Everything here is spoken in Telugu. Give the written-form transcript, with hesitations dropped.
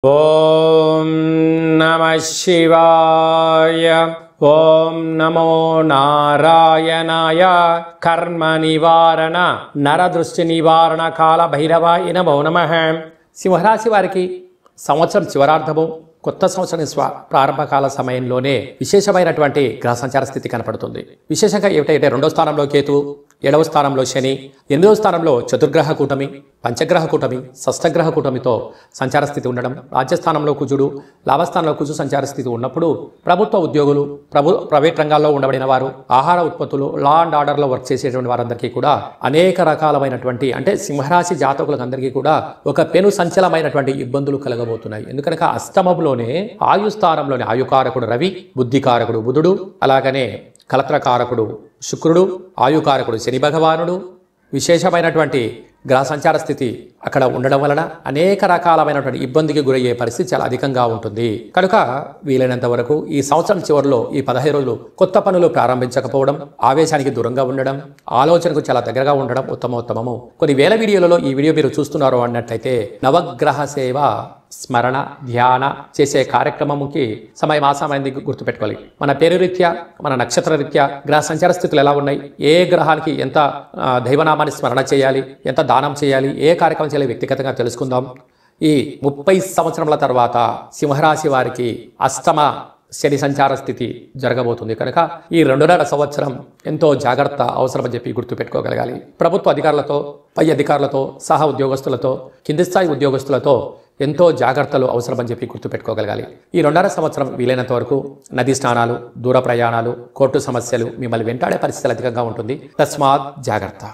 ఓం నమః శివాయ. ఓం నమో నారాయణాయ. కర్మ నివారణ నరదృష్టి నివారణ కాల భైరవాయ నమో నమః. సింహరాశి వారికి సంవత్సరం చివరార్థము కొత్త సంవత్సరం ప్రారంభకాల సమయంలోనే విశేషమైనటువంటి గ్రహ సంచార స్థితి కనపడుతుంది. విశేషంగా ఏమిటంటే 2వ స్థానంలో కేతు, 7వ స్థానంలో శని, 8వ స్థానంలో చతుర్గ్రహ కూటమి, పంచగ్రహ కూటమి, షష్ఠగ్రహ కూటమితో సంచార స్థితి ఉండడం, రాజ్యస్థానంలో కుజుడు, లాభస్థానంలో కుజు సంచార స్థితి ఉన్నప్పుడు ప్రభుత్వ ఉద్యోగులు, ప్రైవేట్ రంగాల్లో ఉండబడిన వారు, ఆహార ఉత్పత్తులు, లా అండ్ ఆర్డర్లో వర్క్ చేసేటువంటి వారందరికీ కూడా అనేక రకాలమైనటువంటి అంటే సింహరాశి జాతకులకు అందరికీ కూడా ఒక పెను సంచలమైనటువంటి ఇబ్బందులు కలగబోతున్నాయి. ఎందుకనగా అష్టమములోనే ఆయుస్థానంలోనే ఆయుకారకుడు రవి, బుద్ధికారకుడు బుధుడు, అలాగనే కలత్రకారకుడు శుక్రుడు, ఆయుకారకుడు శని భగవానుడు, విశేషమైనటువంటి గ్రహ సంచార స్థితి అక్కడ ఉండడం వలన అనేక రకాలమైనటువంటి ఇబ్బందికి గురయ్యే పరిస్థితి చాలా అధికంగా ఉంటుంది. కనుక వీలైనంత వరకు ఈ సంవత్సరం చివరిలో ఈ 15 రోజులు కొత్త పనులు ప్రారంభించకపోవడం, ఆవేశానికి దూరంగా ఉండడం, ఆలోచనకు చాలా దగ్గరగా ఉండడం ఉత్తమోత్తమము. కొన్ని వేల వీడియోలలో ఈ వీడియో మీరు చూస్తున్నారు అన్నట్లయితే నవగ్రహ సేవ స్మరణ ధ్యాన చేసే కార్యక్రమముకి సమయమాసమైంది గుర్తుపెట్టుకోవాలి. మన పేరు రీత్యా, మన నక్షత్ర రీత్యా గ్రహ సంచార స్థితులు ఎలా ఉన్నాయి, ఏ గ్రహానికి ఎంత దైవనామాన్ని స్మరణ చేయాలి, ఎంత దానం చేయాలి, ఏ కార్యక్రమం చేయాలి వ్యక్తిగతంగా తెలుసుకుందాం. ఈ 30 సంవత్సరముల తర్వాత సింహరాశి వారికి అష్టమ శని సంచార స్థితి జరగబోతుంది. కనుక ఈ 2.5 సంవత్సరం ఎంతో జాగ్రత్త అవసరమని చెప్పి గుర్తుపెట్టుకోగలగాలి. ప్రభుత్వ అధికారులతో, పై అధికారులతో, సహా ఉద్యోగస్తులతో, కింది స్థాయి ఉద్యోగస్తులతో ఎంతో జాగ్రత్తలు అవసరమని చెప్పి గుర్తుపెట్టుకోగలగాలి. ఈ 2.5 సంవత్సరం వీలైనంత వరకు నదీ స్నానాలు, దూర ప్రయాణాలు, కోర్టు సమస్యలు మిమ్మల్ని వెంటాడే పరిస్థితులు అధికంగా ఉంటుంది. తస్మాత్ జాగ్రత్త.